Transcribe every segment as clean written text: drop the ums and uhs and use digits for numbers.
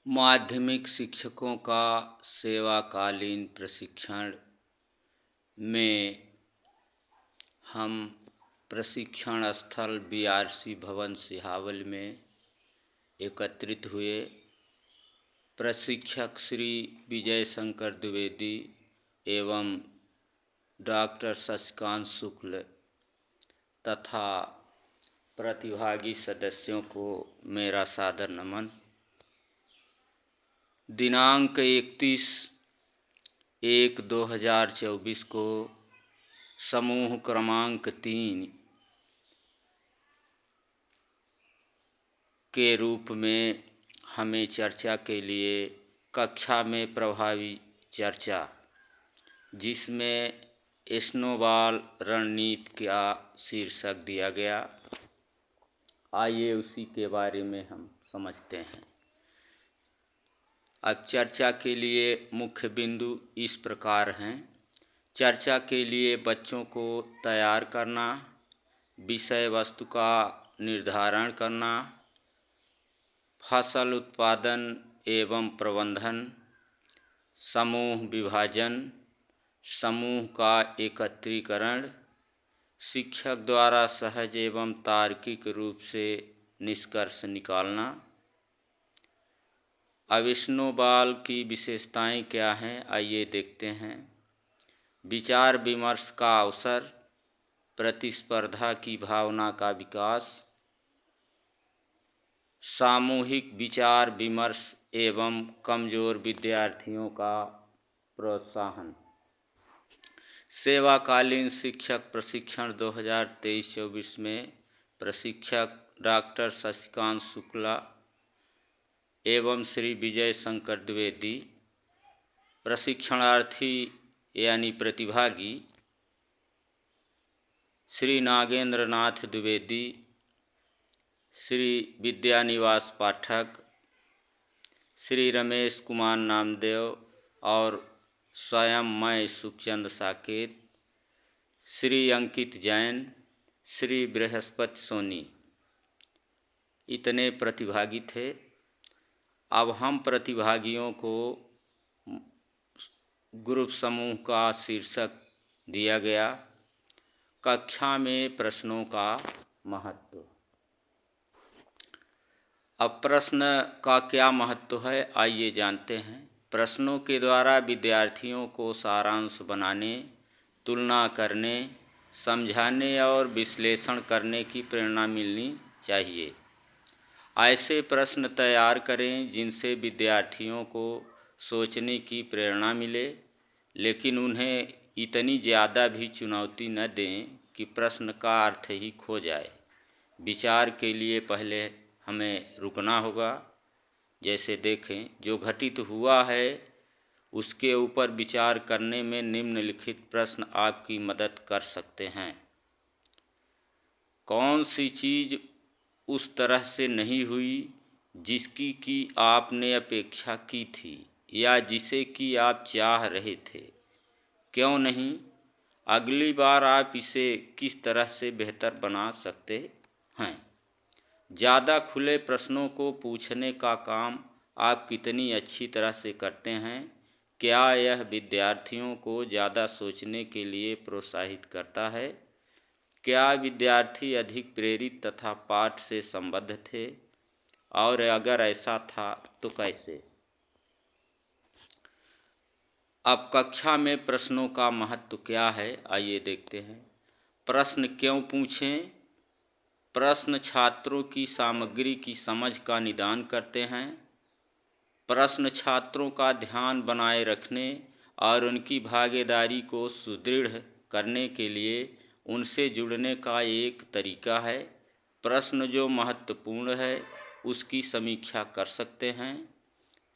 माध्यमिक शिक्षकों का सेवाकालीन प्रशिक्षण में हम प्रशिक्षण स्थल बीआरसी भवन सिहावल में एकत्रित हुए। प्रशिक्षक श्री विजय शंकर द्विवेदी एवं डॉक्टर शशिकांत शुक्ल तथा प्रतिभागी सदस्यों को मेरा सादर नमन। दिनांक 31/1/2024 को समूह क्रमांक 3 के रूप में हमें चर्चा के लिए कक्षा में प्रभावी चर्चा, जिसमें स्नोबॉल रणनीति का शीर्षक दिया गया। आइए उसी के बारे में हम समझते हैं। अब चर्चा के लिए मुख्य बिंदु इस प्रकार हैं। चर्चा के लिए बच्चों को तैयार करना, विषय वस्तु का निर्धारण करना, फसल उत्पादन एवं प्रबंधन, समूह विभाजन, समूह का एकत्रीकरण, शिक्षक द्वारा सहज एवं तार्किक रूप से निष्कर्ष निकालना। अब स्नोबॉल की विशेषताएं क्या हैं, आइए देखते हैं। विचार विमर्श का अवसर, प्रतिस्पर्धा की भावना का विकास, सामूहिक विचार विमर्श एवं कमजोर विद्यार्थियों का प्रोत्साहन। सेवाकालीन शिक्षक प्रशिक्षण 2023-24 में प्रशिक्षक डॉक्टर शशिकांत शुक्ला एवं श्री विजय शंकर द्विवेदी, प्रशिक्षणार्थी यानी प्रतिभागी श्री नागेंद्र नाथ द्विवेदी, श्री विद्यानिवास पाठक, श्री रमेश कुमार नामदेव और स्वयं मैं सुखचंद साकेत, श्री अंकित जैन, श्री बृहस्पति सोनी, इतने प्रतिभागी थे। अब हम प्रतिभागियों को ग्रुप समूह का शीर्षक दिया गया, कक्षा में प्रश्नों का महत्व। अब प्रश्न का क्या महत्व है, आइए जानते हैं। प्रश्नों के द्वारा विद्यार्थियों को सारांश बनाने, तुलना करने, समझाने और विश्लेषण करने की प्रेरणा मिलनी चाहिए। ऐसे प्रश्न तैयार करें जिनसे विद्यार्थियों को सोचने की प्रेरणा मिले, लेकिन उन्हें इतनी ज़्यादा भी चुनौती न दें कि प्रश्न का अर्थ ही खो जाए। विचार के लिए पहले हमें रुकना होगा। जैसे देखें, जो घटित हुआ है उसके ऊपर विचार करने में निम्नलिखित प्रश्न आपकी मदद कर सकते हैं। कौन सी चीज़ उस तरह से नहीं हुई जिसकी कि आपने अपेक्षा की थी या जिसे कि आप चाह रहे थे? क्यों नहीं? अगली बार आप इसे किस तरह से बेहतर बना सकते हैं? ज़्यादा खुले प्रश्नों को पूछने का काम आप कितनी अच्छी तरह से करते हैं? क्या यह विद्यार्थियों को ज़्यादा सोचने के लिए प्रोत्साहित करता है? क्या विद्यार्थी अधिक प्रेरित तथा पाठ से संबद्ध थे? और अगर ऐसा था तो कैसे? अब कक्षा में प्रश्नों का महत्व क्या है, आइए देखते हैं। प्रश्न क्यों पूछें? प्रश्न छात्रों की सामग्री की समझ का निदान करते हैं। प्रश्न छात्रों का ध्यान बनाए रखने और उनकी भागीदारी को सुदृढ़ करने के लिए उनसे जुड़ने का एक तरीका है। प्रश्न जो महत्वपूर्ण है उसकी समीक्षा कर सकते हैं,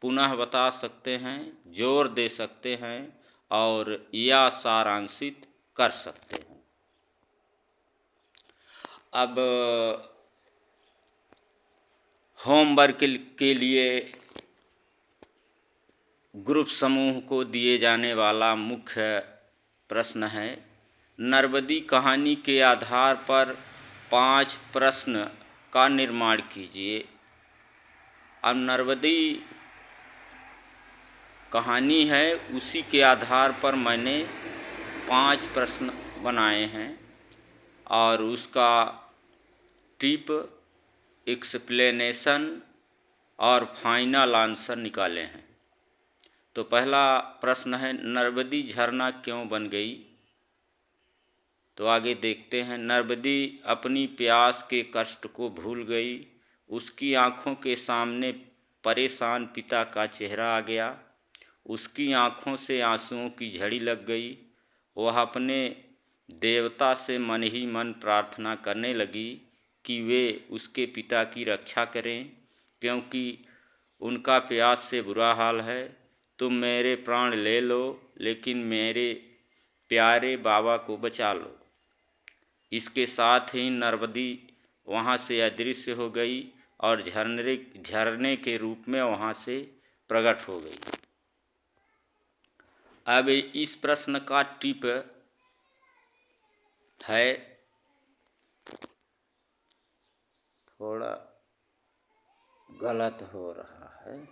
पुनः बता सकते हैं, जोर दे सकते हैं और या सारांशित कर सकते हैं। अब होमवर्क के लिए ग्रुप समूह को दिए जाने वाला मुख्य प्रश्न है, नर्मदी कहानी के आधार पर 5 प्रश्न का निर्माण कीजिए। अब नर्मदी कहानी है उसी के आधार पर मैंने 5 प्रश्न बनाए हैं और उसका टिप, एक्सप्लेनेशन और फाइनल आंसर निकाले हैं। तो पहला प्रश्न है, नर्मदी झरना क्यों बन गई? तो आगे देखते हैं। नर्मदी अपनी प्यास के कष्ट को भूल गई। उसकी आँखों के सामने परेशान पिता का चेहरा आ गया। उसकी आँखों से आंसुओं की झड़ी लग गई। वह अपने देवता से मन ही मन प्रार्थना करने लगी कि वे उसके पिता की रक्षा करें, क्योंकि उनका प्यास से बुरा हाल है। तुम मेरे प्राण ले लो, लेकिन मेरे प्यारे बाबा को बचा लो। इसके साथ ही नर्मदी वहाँ से अदृश्य हो गई और झरने के रूप में वहाँ से प्रकट हो गई। अब इस प्रश्न का टिप है, थोड़ा गलत हो रहा है।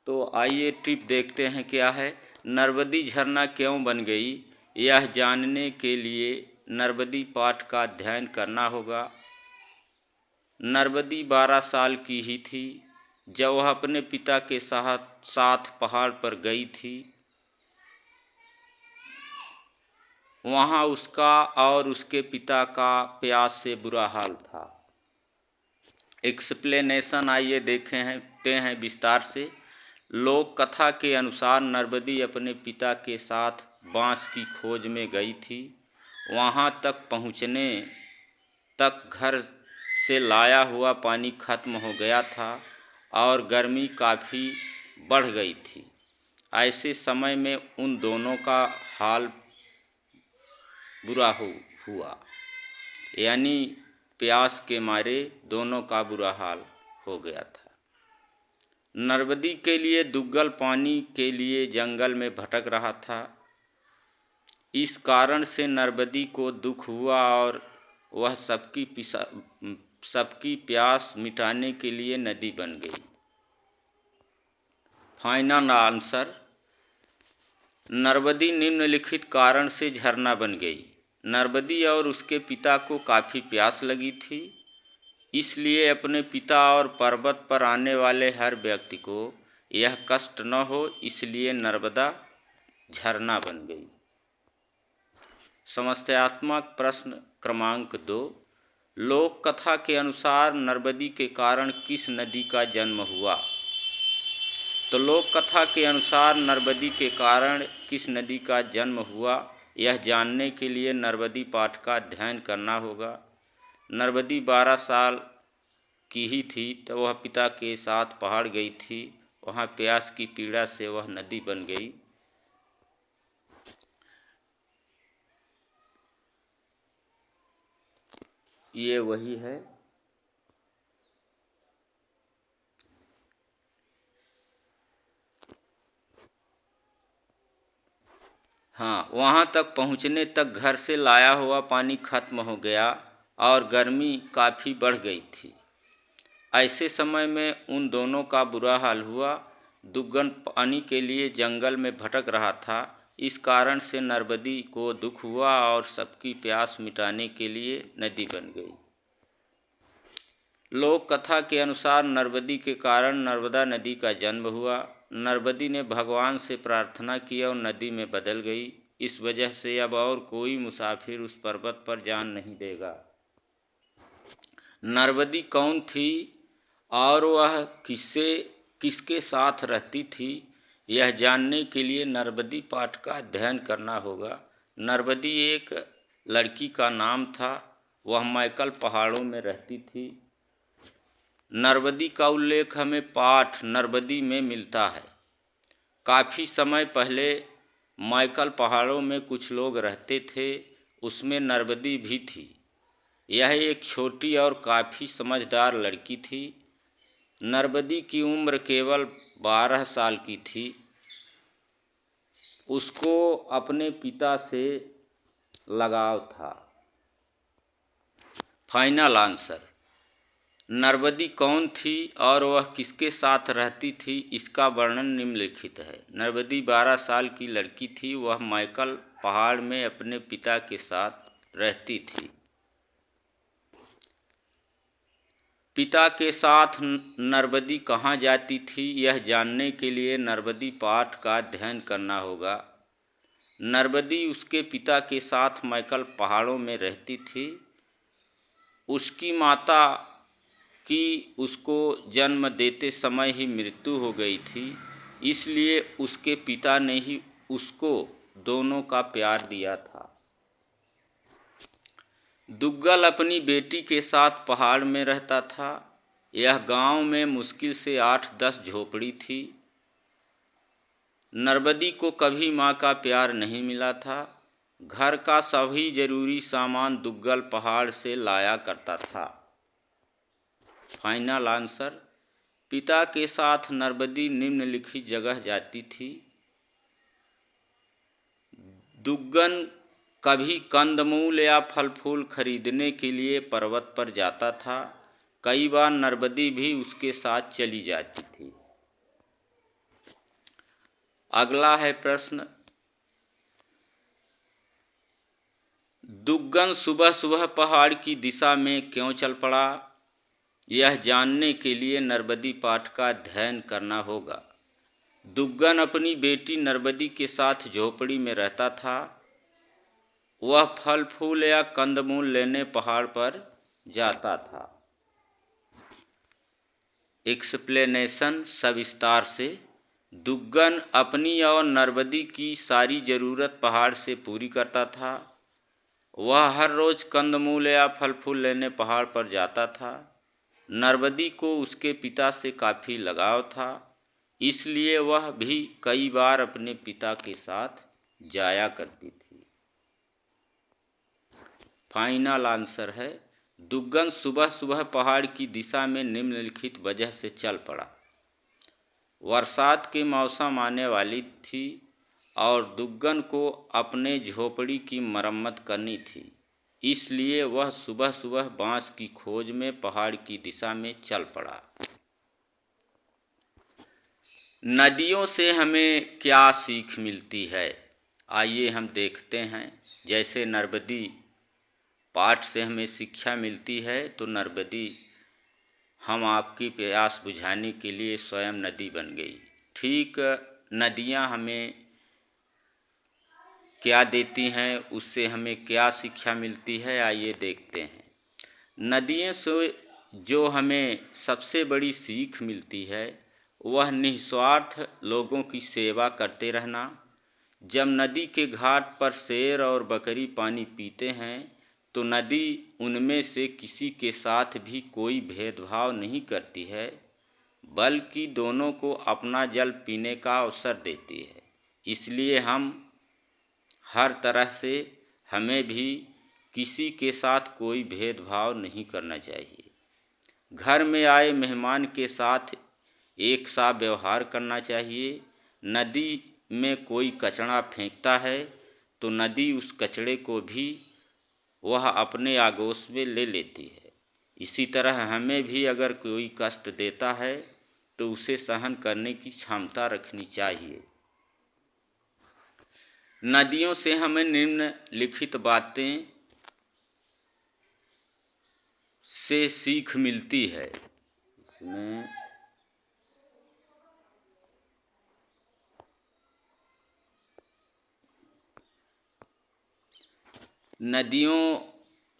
तो आइए टिप देखते हैं क्या है। नर्मदी झरना क्यों बन गई, यह जानने के लिए नर्मदी पाठ का अध्ययन करना होगा। नर्मदी 12 साल की ही थी जब वह अपने पिता के साथ पहाड़ पर गई थी। वहाँ उसका और उसके पिता का प्यास से बुरा हाल था। एक्सप्लेनेशन आइए देखते हैं विस्तार से। लोक कथा के अनुसार नर्मदी अपने पिता के साथ बांस की खोज में गई थी। वहाँ तक पहुँचने तक घर से लाया हुआ पानी खत्म हो गया था और गर्मी काफ़ी बढ़ गई थी। ऐसे समय में उन दोनों का हाल बुरा हुआ, यानी प्यास के मारे दोनों का बुरा हाल हो गया था। नर्मदी के लिए दुग्गल पानी के लिए जंगल में भटक रहा था। इस कारण से नर्मदी को दुख हुआ और वह सबकी प्यास मिटाने के लिए नदी बन गई। फाइनल आंसर, नर्मदी निम्नलिखित कारण से झरना बन गई। नर्मदी और उसके पिता को काफ़ी प्यास लगी थी, इसलिए अपने पिता और पर्वत पर आने वाले हर व्यक्ति को यह कष्ट न हो, इसलिए नर्मदा झरना बन गई। समस्यात्मक प्रश्न क्रमांक 2, लोक कथा के अनुसार नर्मदी के कारण किस नदी का जन्म हुआ? तो लोक कथा के अनुसार नर्मदी के कारण किस नदी का जन्म हुआ, यह जानने के लिए नर्मदी पाठ का अध्ययन करना होगा। नर्मदी 12 साल की ही थी तब वह पिता के साथ पहाड़ गई थी। वहाँ प्यास की पीड़ा से वह नदी बन गई। ये वही है। हाँ, वहाँ तक पहुँचने तक घर से लाया हुआ पानी खत्म हो गया और गर्मी काफ़ी बढ़ गई थी। ऐसे समय में उन दोनों का बुरा हाल हुआ। दुग्गन पानी के लिए जंगल में भटक रहा था। इस कारण से नर्मदी को दुख हुआ और सबकी प्यास मिटाने के लिए नदी बन गई। लोक कथा के अनुसार नर्मदी के कारण नर्मदा नदी का जन्म हुआ। नर्मदी ने भगवान से प्रार्थना की और नदी में बदल गई। इस वजह से अब और कोई मुसाफिर उस पर्वत पर जान नहीं देगा। नर्मदी कौन थी और वह किसके साथ रहती थी, यह जानने के लिए नर्मदी पाठ का अध्ययन करना होगा। नर्मदी एक लड़की का नाम था। वह मैकल पहाड़ों में रहती थी। नर्मदी का उल्लेख हमें पाठ नर्मदी में मिलता है। काफ़ी समय पहले मैकल पहाड़ों में कुछ लोग रहते थे, उसमें नर्मदी भी थी। यह एक छोटी और काफ़ी समझदार लड़की थी। नर्मदी की उम्र केवल 12 साल की थी। उसको अपने पिता से लगाव था। Final answer. नरबदी कौन थी और वह किसके साथ रहती थी, इसका वर्णन निम्नलिखित है। नरबदी 12 साल की लड़की थी। वह माइकल पहाड़ में अपने पिता के साथ रहती थी। पिता के साथ नरबदी कहाँ जाती थी, यह जानने के लिए नरबदी पाठ का अध्ययन करना होगा। नरबदी उसके पिता के साथ माइकल पहाड़ों में रहती थी। उसकी माता की उसको जन्म देते समय ही मृत्यु हो गई थी, इसलिए उसके पिता ने ही उसको दोनों का प्यार दिया था। दुग्गल अपनी बेटी के साथ पहाड़ में रहता था। यह गांव में मुश्किल से 8-10 झोपड़ी थी। नरबदी को कभी माँ का प्यार नहीं मिला था। घर का सभी जरूरी सामान दुग्गल पहाड़ से लाया करता था। Final answer. पिता के साथ नरबदी निम्नलिखित जगह जाती थी। दुग्गन कभी कंदमूल या फल फूल खरीदने के लिए पर्वत पर जाता था। कई बार नरबदी भी उसके साथ चली जाती थी। अगला है प्रश्न। दुग्गन सुबह सुबह पहाड़ की दिशा में क्यों चल पड़ा, यह जानने के लिए नरबदी पाठ का अध्ययन करना होगा। दुग्गन अपनी बेटी नरबदी के साथ झोपड़ी में रहता था। वह फल फूल या कंदमूल लेने पहाड़ पर जाता था। एक्सप्लेनेशन सविस्तार से। दुग्गन अपनी और नरबदी की सारी ज़रूरत पहाड़ से पूरी करता था। वह हर रोज़ कंदमूल या फल फूल लेने पहाड़ पर जाता था। नरबदी को उसके पिता से काफ़ी लगाव था, इसलिए वह भी कई बार अपने पिता के साथ जाया करती थी। फाइनल आंसर है। दुग्गन सुबह सुबह पहाड़ की दिशा में निम्नलिखित वजह से चल पड़ा। बरसात के मौसम आने वाली थी और दुग्गन को अपने झोपड़ी की मरम्मत करनी थी, इसलिए वह सुबह सुबह बांस की खोज में पहाड़ की दिशा में चल पड़ा। नदियों से हमें क्या सीख मिलती है, आइए हम देखते हैं। जैसे नरबदी पाठ से हमें शिक्षा मिलती है, तो नरबदी हम आपकी प्यास बुझाने के लिए स्वयं नदी बन गई। ठीक नदियाँ हमें क्या देती हैं, उससे हमें क्या शिक्षा मिलती है, आइए देखते हैं। नदियों से जो हमें सबसे बड़ी सीख मिलती है वह निस्वार्थ लोगों की सेवा करते रहना। जब नदी के घाट पर शेर और बकरी पानी पीते हैं तो नदी उनमें से किसी के साथ भी कोई भेदभाव नहीं करती है, बल्कि दोनों को अपना जल पीने का अवसर देती है। इसलिए हम हर तरह से हमें भी किसी के साथ कोई भेदभाव नहीं करना चाहिए। घर में आए मेहमान के साथ एक सा व्यवहार करना चाहिए। नदी में कोई कचरा फेंकता है तो नदी उस कचरे को भी वह अपने आगोश में ले लेती है। इसी तरह हमें भी अगर कोई कष्ट देता है तो उसे सहन करने की क्षमता रखनी चाहिए। नदियों से हमें निम्नलिखित बातें से सीख मिलती है। इसमें नदियों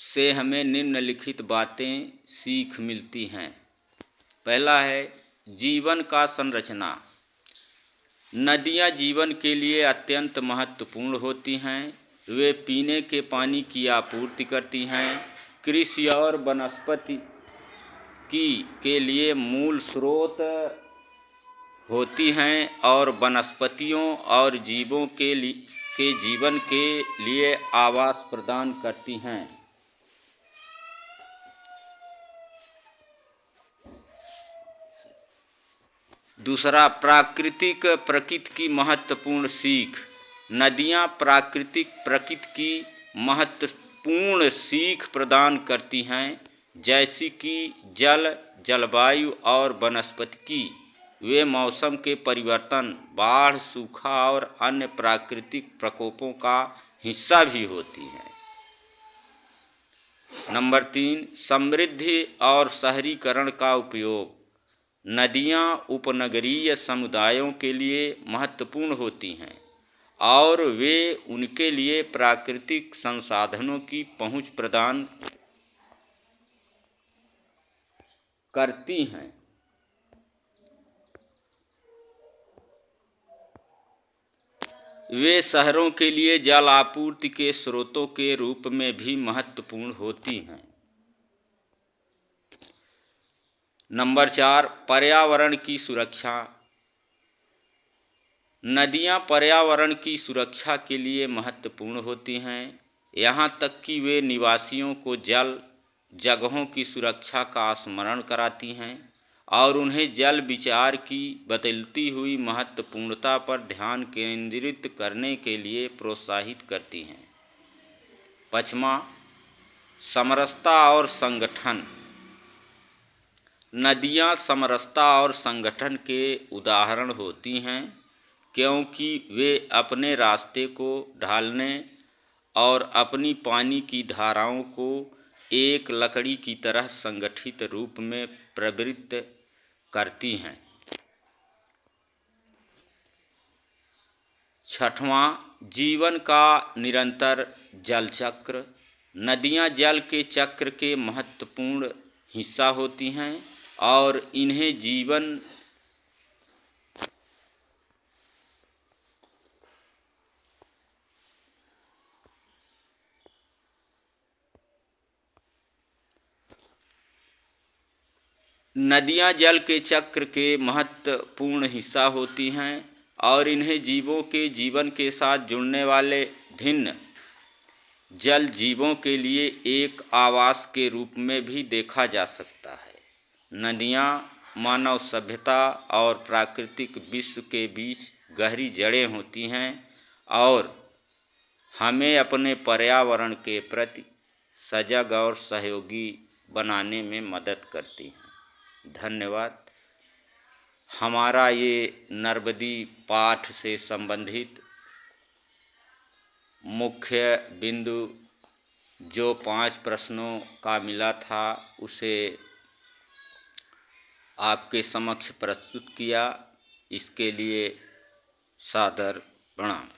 से हमें निम्नलिखित बातें सीख मिलती हैं। पहला है जीवन का संरचना। नदियाँ जीवन के लिए अत्यंत महत्वपूर्ण होती हैं। वे पीने के पानी की आपूर्ति करती हैं, कृषि और वनस्पति के लिए मूल स्रोत होती हैं और वनस्पतियों और जीवों के जीवन के लिए आवास प्रदान करती हैं। दूसरा, प्रकृति की महत्वपूर्ण सीख। नदियाँ प्रकृति की महत्वपूर्ण सीख प्रदान करती हैं, जैसी कि जल, जलवायु और वनस्पतिकी। वे मौसम के परिवर्तन, बाढ़, सूखा और अन्य प्राकृतिक प्रकोपों का हिस्सा भी होती हैं। नंबर 3, समृद्धि और शहरीकरण का उपयोग। नदियाँ उपनगरीय समुदायों के लिए महत्वपूर्ण होती हैं और वे उनके लिए प्राकृतिक संसाधनों की पहुँच प्रदान करती हैं। वे शहरों के लिए जल आपूर्ति के स्रोतों के रूप में भी महत्वपूर्ण होती हैं। नंबर 4, पर्यावरण की सुरक्षा। नदियाँ पर्यावरण की सुरक्षा के लिए महत्वपूर्ण होती हैं, यहाँ तक कि वे निवासियों को जल जगहों की सुरक्षा का स्मरण कराती हैं और उन्हें जल विचार की बदलती हुई महत्वपूर्णता पर ध्यान केंद्रित करने के लिए प्रोत्साहित करती हैं। 5वां, समरसता और संगठन। नदियाँ समरसता और संगठन के उदाहरण होती हैं, क्योंकि वे अपने रास्ते को ढालने और अपनी पानी की धाराओं को एक लकड़ी की तरह संगठित रूप में प्रवृत्त करती हैं। 6वां, जीवन का निरंतर जल चक्र। नदियाँ जल के चक्र के महत्वपूर्ण हिस्सा होती हैं और इन्हें जीवन नदियाँ जल के चक्र के महत्वपूर्ण हिस्सा होती हैं और इन्हें जीवों के जीवन के साथ जुड़ने वाले भिन्न जल जीवों के लिए एक आवास के रूप में भी देखा जा सकता है। नदियाँ मानव सभ्यता और प्राकृतिक विश्व के बीच गहरी जड़ें होती हैं और हमें अपने पर्यावरण के प्रति सजग और सहयोगी बनाने में मदद करती हैं। धन्यवाद। हमारा ये नर्मदी पाठ से संबंधित मुख्य बिंदु जो 5 प्रश्नों का मिला था, उसे आपके समक्ष प्रस्तुत किया। इसके लिए सादर प्रणाम।